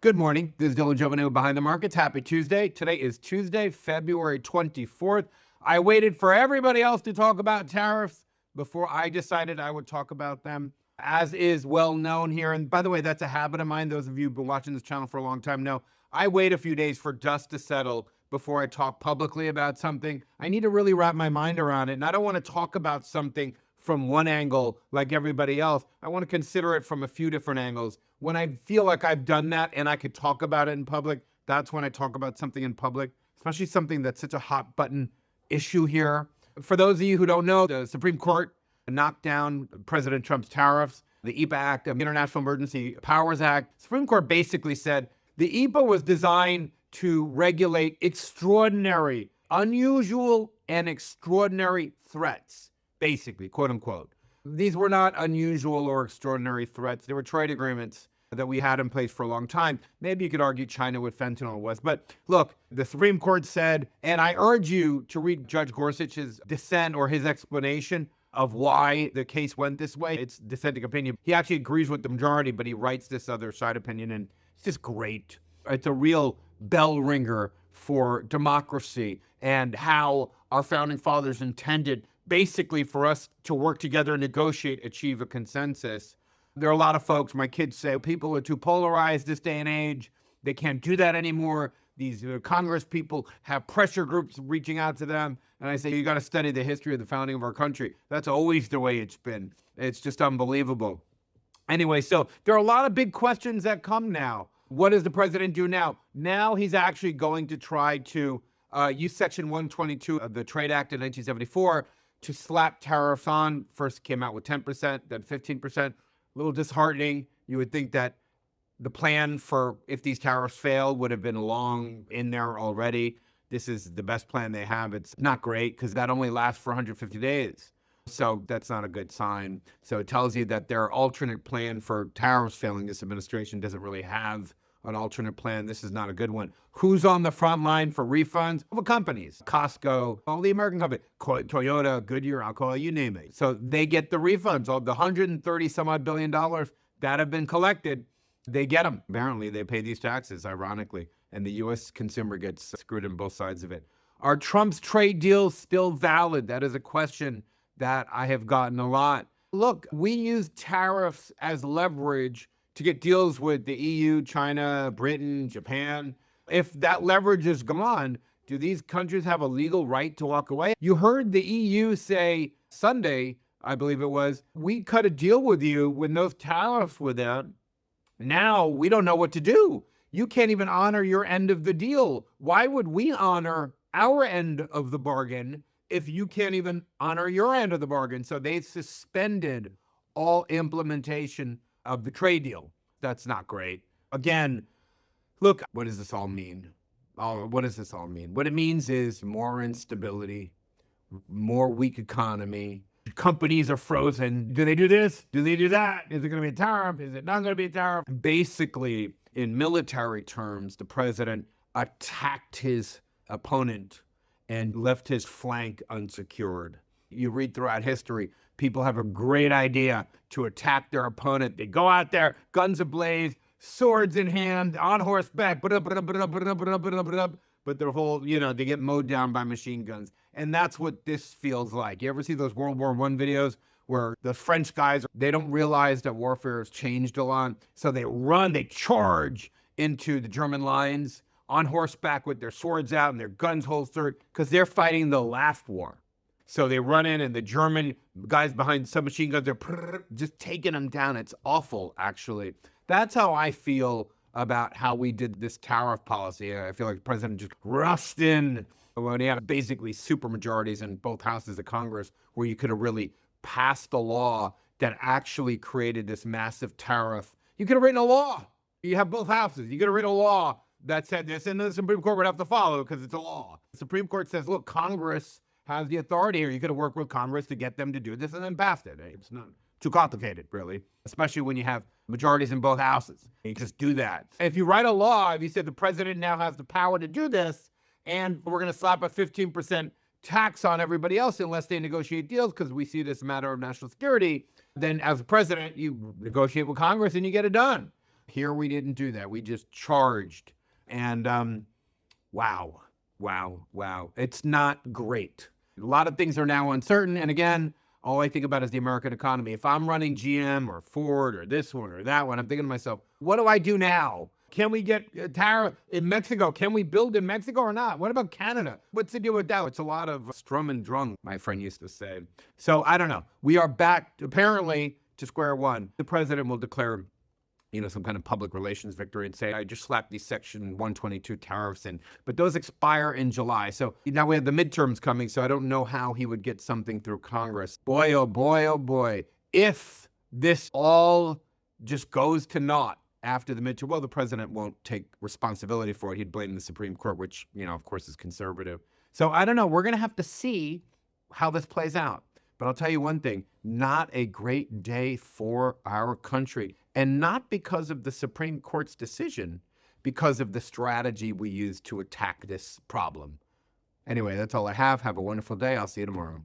Good morning. This is Dylan Jovine Behind the Markets. Happy Tuesday. Today is Tuesday, February 24th. I waited for everybody else to talk about tariffs before I decided I would talk about them, as is well known here. And by the way, that's a habit of mine. Those of you who've been watching this channel for a long time know I wait a few days for dust to settle before I talk publicly about something. I need to really wrap my mind around it. And I don't want to talk about something from one angle like everybody else. I want to consider it from a few different angles. When I feel like I've done that and I could talk about it in public, that's when I talk about something in public, especially something that's such a hot button issue here. For those of you who don't know, the Supreme Court knocked down President Trump's tariffs, the IEEPA Act, the International Emergency Powers Act. Supreme Court basically said the IEEPA was designed to regulate extraordinary, unusual, and extraordinary threats, basically, quote unquote. These were not unusual or extraordinary threats. They were trade agreements that we had in place for a long time. Maybe you could argue China with fentanyl was. But look, the Supreme Court said, and I urge you to read Judge Gorsuch's dissent or his explanation of why the case went this way. It's dissenting opinion. He actually agrees with the majority, but he writes this other side opinion, and it's just great. It's a real bell ringer for democracy and how our founding fathers intended basically for us to work together and negotiate, achieve a consensus. There are a lot of folks, my kids say, people are too polarized this day and age. They can't do that anymore. These Congress people have pressure groups reaching out to them. And I say, you got to study the history of the founding of our country. That's always the way it's been. It's just unbelievable. Anyway, so there are a lot of big questions that come now. What does the president do now? Now he's actually going to try to use Section 122 of the Trade Act of 1974 to slap tariffs on. First came out with 10%, then 15%. A little disheartening. You would think that the plan for if these tariffs fail would have been long in there already. This is the best plan they have. It's not great because that only lasts for 150 days. So that's not a good sign. So it tells you that their alternate plan for tariffs failing, this administration doesn't really have an alternate plan. This is not a good one. Who's on the front line for refunds? All the companies, Costco, all the American companies, Toyota, Goodyear, Alcoa, you name it. So they get the refunds. All the $130 some odd billion that have been collected, they get them. Apparently, they pay these taxes, ironically, and the U.S. consumer gets screwed on both sides of it. Are Trump's trade deals still valid? That is a question that I have gotten a lot. Look, we use tariffs as leverage to get deals with the EU, China, Britain, Japan. If that leverage is gone, do these countries have a legal right to walk away? You heard the EU say Sunday, I believe it was, we cut a deal with you when those tariffs were there. Now we don't know what to do. You can't even honor your end of the deal. Why would we honor our end of the bargain if you can't even honor your end of the bargain? So they suspended all implementation of the trade deal. That's not great. Again, look, what does this all mean? What does this all mean? What it means is more instability, more weak economy. Companies are frozen. Do they do this? Do they do that? Is it going to be a tariff? Is it not going to be a tariff? Basically, in military terms, the president attacked his opponent and left his flank unsecured. You read throughout history, people have a great idea to attack their opponent. They go out there, guns ablaze, swords in hand, on horseback, but their whole, they get mowed down by machine guns. And that's what this feels like. You ever see those World War I videos where the French guys, they don't realize that warfare has changed a lot. So they charge into the German lines on horseback with their swords out and their guns holstered because they're fighting the last war. So they run in and the German guys behind submachine guns, they're just taking them down. It's awful, actually. That's how I feel about how we did this tariff policy. I feel like the president just rushed in when he had basically super majorities in both houses of Congress where you could have really passed a law that actually created this massive tariff. You could have written a law. You have both houses. You could have written a law that said this, and the Supreme Court would have to follow because it's a law. The Supreme Court says, look, Congress has the authority here. You could have worked with Congress to get them to do this and then passed it. It's not too complicated, really, especially when you have majorities in both houses. You just do that. If you write a law, if you said the president now has the power to do this, and we're going to slap a 15% tax on everybody else unless they negotiate deals because we see this as a matter of national security, then as a president, you negotiate with Congress and you get it done. Here we didn't do that. We just charged. And wow, wow, wow. It's not great. A lot of things are now uncertain. And again, all I think about is the American economy. If I'm running GM or Ford or this one or that one, I'm thinking to myself, what do I do now? Can we get a tariff in Mexico? Can we build in Mexico or not? What about Canada? What's the deal with that? It's a lot of strum and drung, my friend used to say. So I don't know. We are back, apparently, to square one. The president will declare some kind of public relations victory and say, I just slapped these Section 122 tariffs in. But those expire in July. So now we have the midterms coming, so I don't know how he would get something through Congress. Boy, oh boy, oh boy. If this all just goes to naught after the midterm, well, the president won't take responsibility for it. He'd blame the Supreme Court, which, of course, is conservative. So I don't know. We're going to have to see how this plays out. But I'll tell you one thing, not a great day for our country. And not because of the Supreme Court's decision, because of the strategy we use to attack this problem. Anyway, that's all I have. Have a wonderful day. I'll see you tomorrow.